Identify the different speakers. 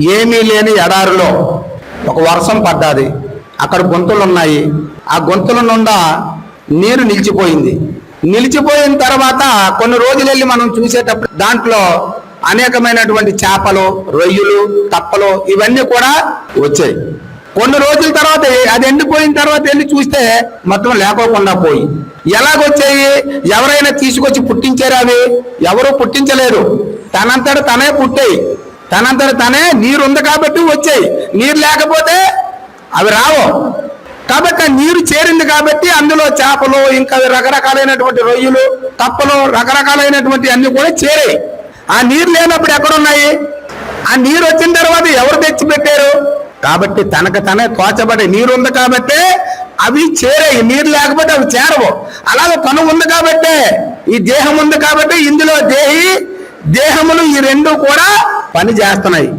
Speaker 1: ఏమీ లేని ఎడారిలో ఒక వర్షం పడ్డది. అక్కడ గొంతులు ఉన్నాయి. ఆ గొంతుల నుండా నీరు నిలిచిపోయింది. నిలిచిపోయిన తర్వాత కొన్ని రోజులు వెళ్ళి మనం చూసేటప్పుడు దాంట్లో అనేకమైనటువంటి చేపలు, రొయ్యలు, తప్పలు ఇవన్నీ కూడా వచ్చాయి. కొన్ని రోజుల తర్వాత అది ఎండిపోయిన తర్వాత వెళ్ళి చూస్తే మొత్తం లేకోకుండా పోయి. ఎలాగొచ్చాయి? ఎవరైనా తీసుకొచ్చి పుట్టించారు? అవి ఎవరు పుట్టించలేరు. తనంతట తనే పుట్టాయి. తనంతట తనే నీరు ఉంది కాబట్టి వచ్చాయి. నీరు లేకపోతే అవి రావు. కాబట్టి ఆ నీరు చేరింది కాబట్టి అందులో చేపలు, ఇంకా రకరకాలైనటువంటి రొయ్యలు, తప్పలు, రకరకాలైనటువంటి అన్ని కూడా చేరాయి. ఆ నీరు లేనప్పుడు ఎక్కడున్నాయి? ఆ నీరు వచ్చిన తర్వాత ఎవరు తెచ్చిపెట్టారు? కాబట్టి తనకు తనే తోచబడి నీరు ఉంది కాబట్టి అవి చేరాయి. నీరు లేకపోతే అవి చేరవు. అలాగే తను ఉంది కాబట్టి, ఈ దేహం ఉంది కాబట్టి ఇందులో దేహములు ఈ రెండు కూడా పని చేస్తున్నాయి.